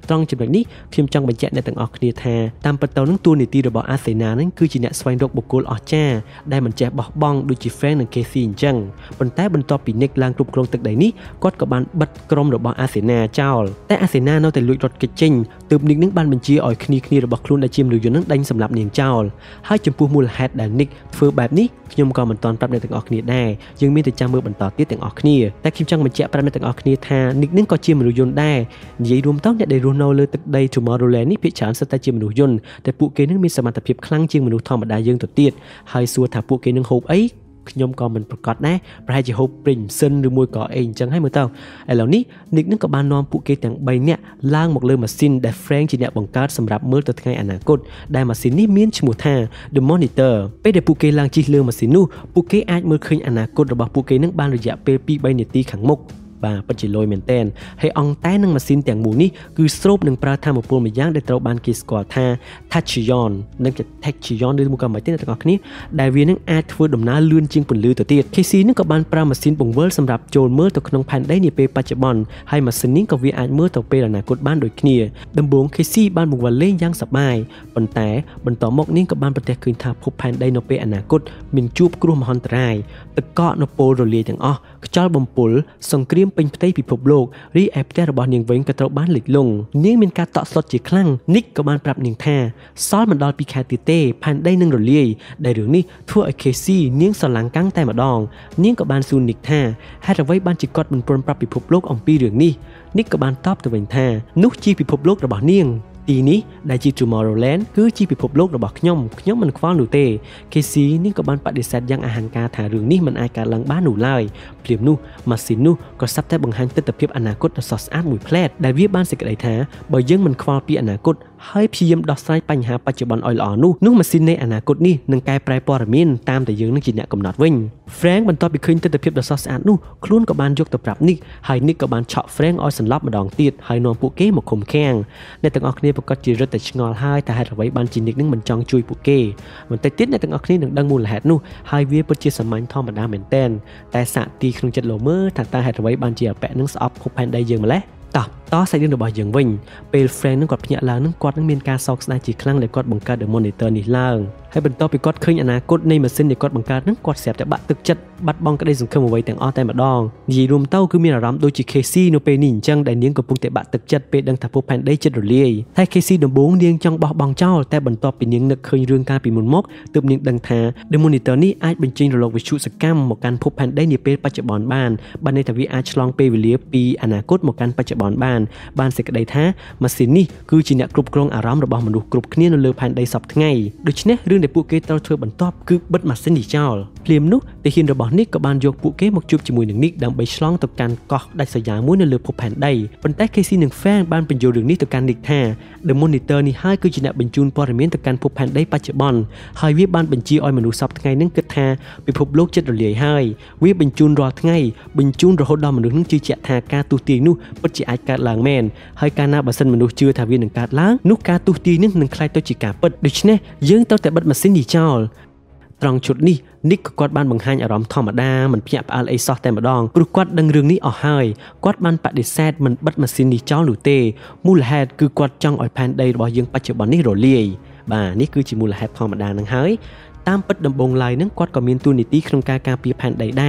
ត្រង់ចំណុចនេះខ្ញុំចង់បញ្ជាក់អ្នកទាំងអស់គ្នាថាតាមពិតទៅនឹងតួនាទីរបស់ Athena នឹងគឺជាអ្នកស្វែងរកបុគ្គលអស្ចារ្យដែលមិនចេះបោះបង់ដូចជា Frank និង Casey អញ្ចឹងប៉ុន្តែបន្ទាប់ពី Nick ឡើងគ្រប់គ្រងទឹកដីនេះគាត់ក៏បានបិទក្រុមរបស់ Athena ចោលតែ Athena នៅតែលួចរត់គេចចេញទើប Nick នឹងបានបញ្ជាឲ្យគ្នារបស់ខ្លួនដែលជាមនុស្សយន្តនឹងដេញសម្លាប់នាងចោលហើយចំពោះមូលហេតុដែល Nick ធ្វើបែបនេះខ្ញុំក៏មិនទាន់ប្រាប់អ្នកទាំងអស់គ្នាដែរយើងមានតែចាំមើលបន្តទៀតទាំងអស់គ្នាតែខ្ញុំចង់បញ្ជាក់ប្រាប់អ្នកទាំងអស់គ្នាថា Nick នឹងក៏ជាមនុស្សយន្តដែរនិយាយរួមទៅអ្នកដែលរស់នៅលើទឹកដី Tomorrowland នេះភាគច្រើនសុទ្ធតែជាមនុស្សយន្តតែពួកគេនឹងមានសមត្ថភាពខ្លាំងជាងមនុស្សធម្មតាយើងទៅទៀតហើយសួរថាពួកគេនឹងហូបអីខ្ញុំក៏មិនប្រកាសដែរប្រហែលជាហូបព្រិញសិនឬមួយក៏អីអញ្ចឹងហើយមើលទៅឥឡូវនេះ Nick នឹងក៏បាននាំពួកគេទាំង3នាក់ឡើងមកលើម៉ាស៊ីនដែល Frank ជាអ្នកបង្កើតសម្រាប់មើលទៅថ្ងៃអនាគតដែលម៉ាស៊ីននេះមានឈ្មោះថា The Monitor ពេលដែលពួកគេឡើងជិះលើម៉ាស៊ីននោះពួកគេអាចមើលឃើញអនាគតរបស់ពួកគេនឹងបានរយៈពេល 2-3 នាទីខាងមុខបាទពិតជាលយមែនតែនហើយអង្គតែនឹងម៉ាស៊ីនទាំងមូលនេះគឺស្រូបនឹងប្រើថាមពលមួយយ៉ាងដែលត្រូវបានគេស្គាល់ថា Tachyon និង Tachyon ឬមួយក៏មិនទេអ្នកទាំងអស់គ្នាដែលវានឹងអាចធ្វើដំណើរលឿនជាងពន្លឺទៅទៀត Casey នឹងក៏បានប្រើម៉ាស៊ីនបង្វិលសម្រាប់ចូលមើលទៅក្នុងផែនដីនាពេលបច្ចុប្បន្នហើយម៉ាស៊ីននេះក៏វាអាចមើលទៅពេលអនាគតបានដូចគ្នាដំបូង Casey បានបង្វិលលេងយ៉ាងសប្បាយប៉ុន្តែបន្តមកនាងក៏បានប្រទះឃើញថាភពផែនដីនៅពេលអនាគតមានជួបគ្រោះមហន្តរាយទឹកកកនៅពលរលាយទាំងអស់ខ្យល់បំពុលសង្គ្រាមពេញផ្ទៃពិភពលោករីឯផ្ទះរបស់នាងវិញក៏ត្រូវបានលិចលង់នាងមានការតក់ស្លុតជាខ្លាំង Nick ក៏បានប្រាប់នាងថាសល់មិនដល់ពីខែទៀតទេផែនដីនឹងរលាយដែលរឿងនេះធ្វើឲ្យ Casey នាងស្រឡាំងកាំងតែម្ដងនាងក៏បានសួរ Nick ថាហេតុអ្វីបានជាគាត់មិនព្រមប្រាប់ពិភពលោកអំពីរឿងនេះ Nick ក៏បានតបទៅវិញថានោះជាពិភពលោករបស់នាងទីនេះដែលជា Tomorrowland គឺជាពិភពលោករបស់ខ្ញុំមិនខ្វល់នោះទេ Casey នាងក៏បានបដិសេធយ៉ាងអហង្ការថារឿងនេះមិនអាចកើតឡើងបាននោះឡើយភ្លាមនោះម៉ាស៊ីននោះក៏សັບតែបង្ហាញទិដ្ឋភាពអនាគតដ៏ស្រស់ស្អាតមួយផ្លែតដែលវាបានសេចក្តីថាបើយើងមិនខ្វល់ពីអនាគត ហើយព្យាយាមដោះស្រាយបញ្ហាបច្ចុប្បន្នឲ្យល្អនោះម៉ាស៊ីននៃអនាគតនេះនឹងកែប្រែព័ត៌មានតាមតែយើងនឹងជាអ្នកកំណត់វិញ Frank បន្ទាប់ពីឃើញទិដ្ឋភាពដ៏ស្រស់ស្អាតនោះខ្លួនក៏បានយកទៅប្រាប់ Nick ហើយ Nick ក៏បានឆក់ Frank ឲ្យសន្លប់ម្ដងទៀតហើយនាំពួកគេមកឃុំឃាំងអ្នកទាំងអស់គ្នាប្រកាសជារឹតតែឆ្ងល់ហើយតែហេតុអ្វីបានជា Nick នឹងមិនចង់ជួយពួកគេបន្តិចទៀតអ្នកទាំងអស់គ្នានឹងដឹងមូលហេតុនោះហើយវាពិតជាសាមញ្ញធម្មតាមែនទែនតែសាកទីក្នុងចិត្តលោមើថាតើហេតុអ្វីបានជាអពៈនឹងស្អប់ភពផែនដីយើងម្ល៉េះតោះសាច់រឿងរបស់យើងវិញពេល Frank នឹងគាត់ភ្ញាក់ឡើងនឹងគាត់នឹងមានការសោកស្ដាយជាខ្លាំងដែលគាត់បង្កើត The Monitor នេះឡើងហើយបន្ទាប់ពីគាត់ឃើញអនាគតនៃម៉ាស៊ីនដែលគាត់បង្កើតនឹងគាត់ស្រាប់តែបាក់ទឹកចិត្តបាត់បង់ក្តីសង្ឃឹមអ្វីទាំងអស់តែម្ដងនិយាយរួមទៅគឺមានអារម្មណ៍ដូចជា Casey នៅពេលនេះអញ្ចឹងដែលនាងកំពុងតែបាក់ទឹកចិត្តពេលដឹងថាភពផែនដីជិតរលាយតែ Casey ដំបូងនាងចង់បោះបង់ចោលតែបន្ទាប់ពីនាងនឹកឃើញរឿងកាលពីមុនមកទើបនាងដឹងថា The Monitor នេះអាចបញ្ចេញរលកវិទ្យុសកម្មមកកាន់ភពផែនដីនាពេលបច្ចុប្បន្នបានន័យថាវាអាចឆ្លងពេលវេលាពីអនាគតមកកាន់បច្ចុប្បន្នបានសេចក្តីថាម៉ាស៊ីននេះគឺជាអ្នកគ្រប់គ្រងអារម្មណ៍របស់មនុស្សគ្រប់គ្នានៅលើផែនដីសពថ្ងៃដូច្នេះរឿងដែលពួកគេត្រូវធ្វើបន្ទាប់គឺបិទម៉ាស៊ីននេះចោលភ្លាមនោះទាហានរបស់ Nick ក៏បានយកពួកគេមកជួបជាមួយនឹង Nick ដើម្បីឆ្លងទៅកាន់កោះដាច់ស្រយាលមួយនៅលើភពផែនដីប៉ុន្តែ Casey និង Frank បានបញ្យល់រឿងនេះទៅកាន់ Nick ថា The Monitor នេះហើយគឺជាអ្នកបញ្ជូនព័ត៌មានទៅកាន់ភពផែនដីបច្ចុប្បន្នហើយវាបានបញ្ជាឲ្យមនុស្សសពថ្ងៃនឹងគិតថាពិភពលោកជិតរលាយហើយវាបញ្ជូនរាល់ថ្ងៃបញ្ជូនរហូតដល់មនុស្សនឹងជឿជាក់ថាការទូទាយនោះពិតជាអាចកើតឡើងមែនហើយកាលណាបើសិនមនុស្សជឿថាវានឹងកើតឡើងនោះការទូទាយនេះនឹងក្លាយទៅជាការពិតដូច្នេះយើងត្រូវតែបិទម៉ាស៊ីននេះចោលត្រង់ជុតនេះ Nick គាត់បានបង្ហាញអារម្មណ៍ធម្មតាមិនភ្ញាក់ផ្អើលអីសោះតែម្ដងព្រោះគាត់ដឹងរឿងនេះអស់ហើយគាត់បានបដិសេធមិនបិទម៉ាស៊ីននេះចោលនោះទេមូលហេតុគឺគាត់ចង់ឲ្យផែនដីរបស់យើងបច្ចុប្បន្ននេះរលាយបាទនេះគឺជាមូលហេតុធម្មតានឹងហើយតាមពិតដំបូងឡើយនឹងគាត់ក៏មានតួនាទីក្នុងការការពារផែនដីដែ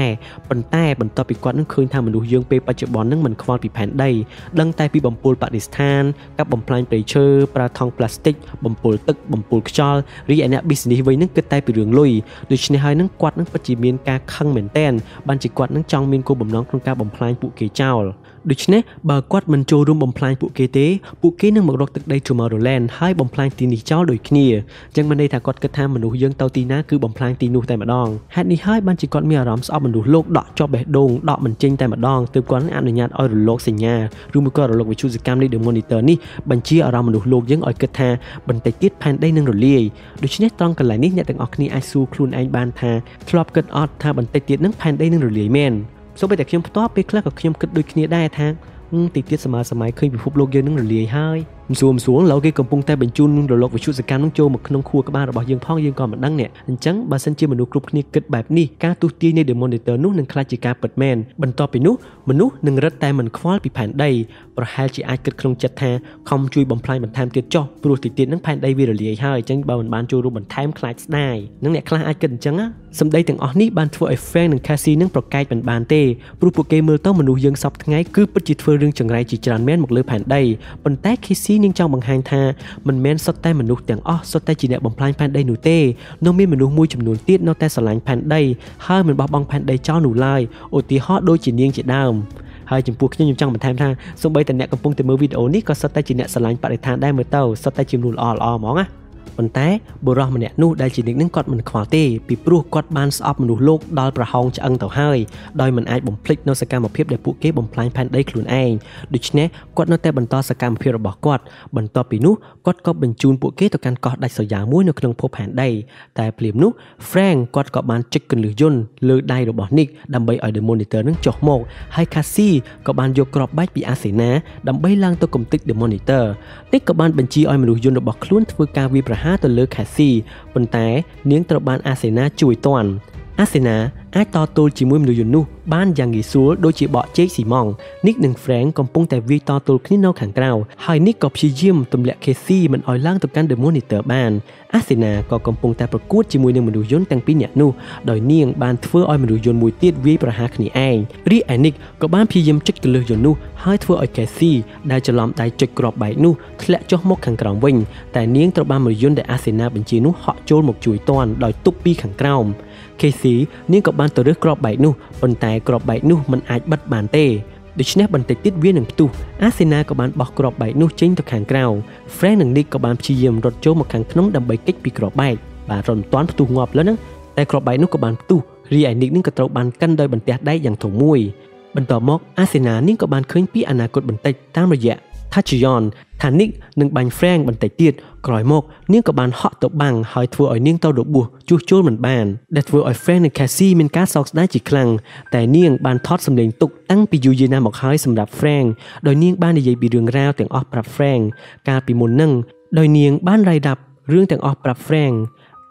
រប៉ុន្តែបន្ទាប់ពីគាត់នឹងឃើញថាមនុស្សយើងពេលបច្ចុប្បន្ននឹងមិនខ្វល់ពីផែនដីដឹងតែពីបំពុលបរិស្ថានកាប់បំផ្លាញព្រៃឈើប្រើថង់ប្លាស្ទិកបំពុលទឹកបំពុលខ្យល់រីឯអ្នក business វិញនឹងគិតតែពីរឿងលុយដូច្នេះហើយនឹងគាត់នឹងពិតជាមានការខឹងមែនទែនបានជាគាត់នឹងចង់មានគោលបំណងក្នុងការបំផ្លាញពួកគេចោលដូច្នេះបើគាត់មិនចូលរួមបំផ្លាញពួកគេទេពួកគេនឹងមករកទឹកដី Tomorrowland ហើយបំផ្លាញទីនេះចោលដូចគ្នាអញ្ចឹងមានន័យថាគាត់គិតថាមនុស្សយើងទៅទីណាគឺបំផ្លាញទីនោះតែម្ដងហេតុនេះហើយបានជាគាត់មានអារម្មណ៍ស្អប់មនុស្សលោកដកជាប់បេះដូងដកមិនចេញតែម្ដងទើបគាត់នឹងអនុញ្ញាតឲ្យរលកសញ្ញាឬមួយក៏រលកវិទ្យុសកម្មនៃ The Monitor នេះបញ្ជាអារម្មណ៍មនុស្សលោកយើងឲ្យគិតថាបន្តិចទៀតផែនដីនឹងរលាយដូច្នេះត្រង់កន្លែងនេះអ្នកទាំងអស់គ្នាអាចសួរខ្លួនឯងបានថាធ្លាប់គិតអត់ថាបន្តិចទៀតនឹងផែនដីនឹងរលាយមែនសូម្បីតែខ្ញុំផ្ទាល់ពេលខ្លះក៏ខ្ញុំគិតដូចគ្នាដែរថាតិចទៀតសម័យឃើញពិភពលោកយើងនឹងរលាយហើយមិនស្រួលឡើយគេកំពុងតែបញ្ជូនរលកវិទ្យុសកម្មនឹងចូលមកក្នុងខួរក្បាលរបស់យើងផងយើងក៏មិនដឹងនេះអញ្ចឹងបើសិនជាមនុស្សគ្រប់គ្នាគិតបែបនេះការទូទាយនៃ The Monitor នោះនឹងក្លាយជាការពិតមែនបន្ទាប់ពីនោះមនុស្សនឹងរឹតតែមិនខ្វល់ពីផែនដីប្រហែលជាអាចគិតក្នុងចិត្តថាខំជួយបំផ្លាញបន្ថែមទៀតចុះព្រោះតិចទៀតនឹងផែនដីវារលាយហើយអញ្ចឹងបើមិនបានចូលរួមបន្ថែមខ្លាចស្ដាយនឹងអ្នកខ្លះអាចគិតអញ្ចឹងសម្ដីទាំងអស់នេះបានធ្វើឲ្យ Frank និង Casey នឹងប្រកែកមិនបានទេព្រោះពួកគេមើលទៅមនុស្សយើងសពថ្ងៃគឺពិតជាធ្វើរឿងចង្រៃជាច្រើនមែនមកលើផែនដីប៉ុន្តែ Casey នឹងចង់បង្ហាញថាមិនមែនសុទ្ធតែមនុស្សទាំងអស់សុទ្ធតែជាអ្នកបំផ្លាញផែនដីនោះទេនៅមានមនុស្សមួយចំនួនទៀតនៅតែស្រឡាញ់ផែនដីហើយមិនបោះបង់ផែនដីចោលនោះឡើយឧទាហរណ៍ដូចជានាងជាដើមហើយចំពោះខ្ញុំចង់បន្ថែមថាសូម្បីតែអ្នកកំពុងតែមើលវីដេអូនេះក៏សុទ្ធតែជាអ្នកស្រឡាញ់បរិស្ថានដែរមើលទៅសុទ្ធតែជាមនុស្សល្អហ្មងណាប៉ុន្តែបុរសម្នាក់នោះដែលជាអ្នកនឹងគាត់មិនខ្វល់ទេពីព្រោះគាត់បានស្អប់មនុស្សលោកដល់ប្រហោងឆ្អឹងទៅហើយដោយមិនអាចបំភ្លេចនៅសកម្មភាពដែលពួកគេបំផ្លាញផែនដីខ្លួនឯងដូច្នេះគាត់នៅតែបន្តសកម្មភាពរបស់គាត់បន្ទាប់ពីនោះគាត់ក៏បញ្ជូនពួកគេទៅកាន់កោះដាច់ស្រយាលមួយនៅក្នុងភពផែនដីតែភ្លាមនោះ Frank គាត់ក៏បានចុចគន្លឹះយន្តលើដៃរបស់ Nick ដើម្បីឲ្យ The Monitor នឹងចុះមកហើយ Casey ក៏បានយកគ្រាប់បែកពីអាសេនាដើម្បីឡើងទៅកំទេច The Monitor Nick ក៏បានបញ្ជាឲ្យមនុស្សយន្តរបស់ខ្លួនធ្វើការវាយប្រហារទៅលើ Casey ប៉ុន្តែនាងត្រូវបានអាសេនាជួយទាន់អាសេនាអាចតទល់ជាមួយមនុស្សយន្តនោះបានយ៉ាងងាយស្រួលដូចជាបកចេកស៊ីម៉ង់ Nick និង Frank កំពុងតែវាយតទល់គ្នានៅខាងក្រៅហើយ Nick ក៏ព្យាយាមទម្លាក់ Casey មិនឲ្យឡើងទៅកាន់ The Monitor បានអាសេនាក៏កំពុងតែប្រកួតជាមួយនឹងមនុស្សយន្តទាំងពីរនាក់នោះដោយនាងបានធ្វើឲ្យមនុស្សយន្តមួយទៀតវាយប្រហារគ្នាឯងរីឯ Nick ក៏បានព្យាយាមចុចកន្លឹះយន្តនោះហើយធ្វើឲ្យ Casey ដែលច្រឡំដៃចុចគ្រាប់បែកនោះធ្លាក់ចុះមកខាងក្រោមវិញតែនាងត្រូវបានមនុស្សយន្តដែលអាសេនាបញ្ជានោះហក់ចូលមកជួយទាន់ដោយទប់ពីខាងក្រោម Casey នាងក៏បានទៅរើសគ្រាប់បែកនោះប៉ុន្តែគ្រាប់បែកនោះមិនអាចបិទបានទេដូច្នេះបន្តិចទៀតវានឹងផ្ទុះអាសេនាក៏បានបោះគ្រាប់បែកនោះចេញទៅខាងក្រៅ Frank និង Nick ក៏បានព្យាយាមរត់ចូលមកខាងក្នុងដើម្បីគេចពីគ្រាប់បែកបាទរត់មិនទាន់ផ្ទុះងាប់លើហ្នឹងតែគ្រាប់បែកនោះក៏បានផ្ទុះរីឯ Nick នឹងក៏ត្រូវបានកិនដោយបន្ទះដែកយ៉ាងធំមួយបន្ទាប់មកអាសេនានាងក៏បានឃើញពីអនាគតបន្តិចតាមរយៈ ថាជាយ៉នថានីកនឹងបាញ់ Frank បន្តិចទៀតក្រោយមកនាងក៏បានហក់ទៅបាំងហើយធ្វើឲ្យនាងទៅរបួសជួសជុលមិនបានដែលធ្វើឲ្យ Frank និង Cassie មានការសោកស្ដាយជាខ្លាំងតែនាងបានថតសម្លេងទុកតាំងពីយូរយារណាស់មកហើយសម្រាប់ Frank ដោយនាងបាននិយាយពីរឿងរ៉ាវទាំងអស់ប្រាប់ Frank កាលពីមុននឹងដោយនាងបានរាយរាប់រឿងទាំងអស់ប្រាប់ Frank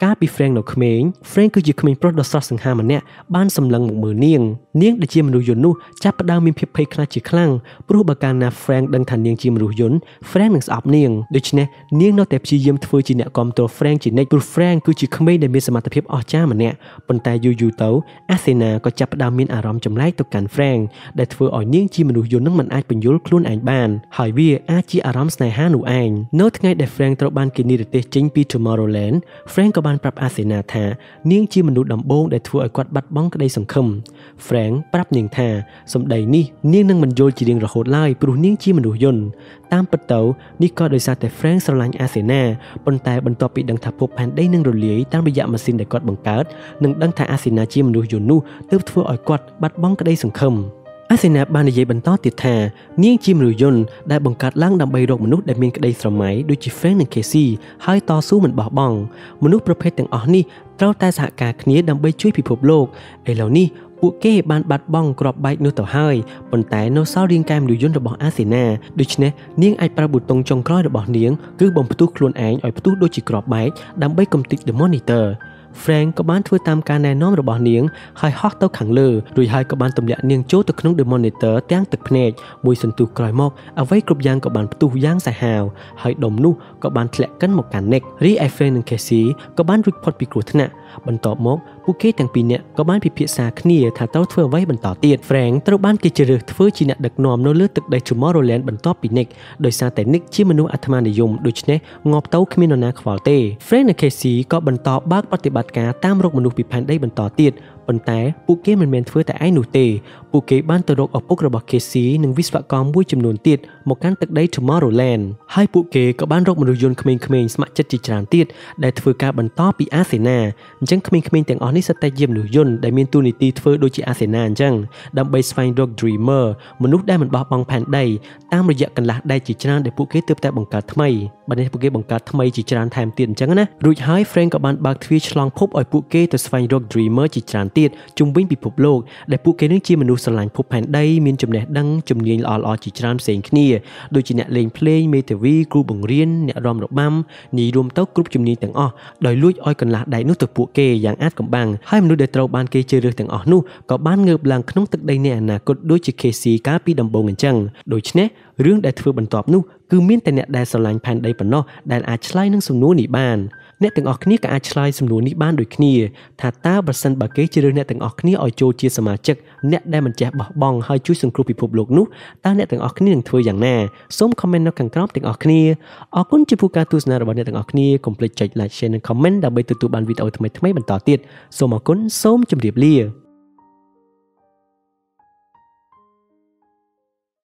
កាលពី Frank នៅក្មេង Frank គឺជាក្មេងប្រុសដ៏ស្រស់សង្ហាម្នាក់បានសម្លឹងមកមើលនាងដែលជាមនុស្សយន្តនោះចាប់ផ្ដើមមានភាពភ័យខ្លាចជាខ្លាំងព្រោះបើកាលណា Frank ដឹងថានាងជាមនុស្សយន្ត Frank នឹងស្អប់នាងដូច្នេះនាងនៅតែព្យាយាមធ្វើជាអ្នកគាំទ្រ Frank ជានិច្ចព្រោះ Frank គឺជាក្មេងដែលមានសមត្ថភាពអស្ចារ្យម្នាក់ប៉ុន្តែយូរទៅ Athena ក៏ចាប់ផ្ដើមមានអារម្មណ៍ចម្លែកទៅកាន់ Frank ដែលធ្វើឲ្យនាងជាមនុស្សយន្តនឹងមិនអាចបញ្យល់ខ្លួនឯងបានហើយវាអាចជាអារម្មណ៍ស្នេហានោះឯងនៅថ្ងៃដែល Frank ត្រូវបានគេនិរទេសចេញពី Tomorrowland Frank ក៏បានប្រាប់ Athena ថានាងជាមនុស្សដំបូងដែលធ្វើឲ្យគាត់បាត់បង់ក្តីសង្ឃឹម Frank ប្រាប់នាងថាសម្ដីនេះនាងនឹងមិនយល់ជារៀងរហូតឡើយព្រោះនាងជាមនុស្សយន្តតាមពិតទៅនេះក៏ដោយសារតែ Frank ស្រឡាញ់ Athena ប៉ុន្តែបន្ទាប់ពីដឹងថាភពផែនដីនឹងរលាយតាមរយៈម៉ាស៊ីនដែលគាត់បង្កើតនិងដឹងថា Athena ជាមនុស្សយន្តនោះទើបធ្វើឲ្យគាត់បាត់បង់ក្តីសង្ឃឹមAthena បាននិយាយបន្តទៀតថានាងជាមនុស្សយន្តដែលបង្កើតឡើងដើម្បីរកមនុស្សដែលមានក្តីស្រមៃដូចជា Frank និង Cassie ហើយតស៊ូមិនបោះបង់មនុស្សប្រភេទទាំងអស់នេះត្រូវតែសហការគ្នាដើម្បីជួយពិភពលោកឥឡូវនេះពួកគេបានបាត់បង់គ្រាប់បែកនោះទៅហើយប៉ុន្តែនៅសល់រាងកាយមនុស្សយន្តរបស់ Athena ដូច្នេះនាងអាចប្រើប៊ូតុងចុងក្រោយរបស់នាងគឺបំផ្ទុះខ្លួនឯងឲ្យផ្ទុះដូចជាគ្រាប់បែកដើម្បីកំទេច The Monitor Frank ក៏បានធ្វើតាមការណែនាំរបស់នាងហើយហោះទៅខាងលើរួចហើយក៏បានទម្លាក់នាងចូលទៅក្នុង The Monitor ទាំងទឹកភ្នែកមួយសន្ទុះក្រោយមកអ្វីគ្រប់យ៉ាងក៏បានផ្ទុះយ៉ាងសាហាវហើយដុំនោះក៏បានធ្លាក់កិនមកកាន់ Nick រីឯ Frank និង Cassie ក៏បានរួចផុតពីគ្រោះថ្នាក់បន្ទាប់មកពួកគេទាំងពីរនាក់ក៏បានពិភាក្សាគ្នាថាត្រូវធ្វើអ្វីបន្តទៀត Frank ត្រូវបានគេជ្រើសធ្វើជាអ្នកដឹកនាំនៅលើទឹកដី Tomorrowland បន្ទាប់ពី Nick ដោយសារតែ Nick ជាមនុស្សអាត្មានិយមដូច្នេះងាប់ទៅគ្មាននរណាខ្វល់ទេ Frank និង Cassie ក៏បន្តបើកប្រតិបត្តិការតាមរកមនុស្សពីផែនដីបន្តទៀតប៉ុន្តែពួកគេមិនមែនធ្វើតែឯងនោះទេពួកគេបានទៅរកឪពុករបស់ Cassie និងវិស្វករមួយចំនួនទៀតមកកាន់ទឹកដី Tomorrowland ហើយពួកគេក៏បានរកមនុស្សយន្តក្មេងៗស្ម័គ្រចិត្តជាច្រើនទៀតដែលធ្វើការបន្តពី Athena អញ្ចឹងក្មេងៗទាំងអស់នេះសុទ្ធតែជាមនុស្សយន្តដែលមានតួនាទីធ្វើដូចជា Athena អញ្ចឹងដើម្បីស្វែងរក Dreamer មនុស្សដែលមិនបោះបង់ផែនដីតាមរយៈកន្លះដែកជាច្រើនដែលពួកគេទើបតែបង្កើតថ្មីបើនេះពួកគេបង្កើតថ្មីជាច្រើនថែមទៀតអញ្ចឹងណារួចហើយ Frank ក៏បានបើកទ្វារឆ្លងភពឲ្យពួកគេទៅស្វែងរក Dreamer ជាច្រើនទៀតជុំវិញពិភពលោកដែលពួកគេនឹងជាមនុស្សស្រឡាញ់ភពផែនដីមានចំណេះដឹងជំនាញល្អៗជាច្រើនផ្សេងគ្នាដូចជាអ្នកលេងភ្លេងមេធាវីគ្រូបង្រៀនអ្នករាំរបាំនិយាយរួមទៅគ្រប់ជំនាញទាំងអស់ដោយលួចឲ្យកន្លះដែកនោះទៅពួកគេយ៉ាងអាចកំបាំងហើយមនុស្សដែលត្រូវបានគេជ្រើសរើសទាំងអស់នោះក៏បានងើបឡើងក្នុងទឹកដីនៃអនាគតដូចជា Cassie កាលពីដំបូងអញ្ចឹងដូច្នេះរឿងដែលធ្វើបន្ទាប់នោះគឺមានតែអ្នកដែលស្រឡាញ់ផែនដីប៉ុណ្ណោះដែលអាចឆ្លើយនឹងសំណួរនេះបានអ្នកទាំងអស់គ្នាក៏អាចឆ្លើយសំណួរនេះបានដូចគ្នាថាតើប្រសិនបើគេជ្រើសអ្នកទាំងអស់គ្នាឲ្យចូលជាសមាជិកអ្នកដែលមិនចេះបោះបង់ហើយជួយសង្គ្រោះពិភពលោកនោះតើអ្នកទាំងអស់គ្នានឹងធ្វើយ៉ាងណាសូម comment នៅខាងក្រោមទាំងអស់គ្នាអរគុណចំពោះការទស្សនារបស់អ្នកទាំងអស់គ្នាកុំភ្លេចចុច like share និង comment ដើម្បីទទួលបានវីដេអូថ្មីៗបន្តទៀតសូមអរគុណសូមជម្រាបលា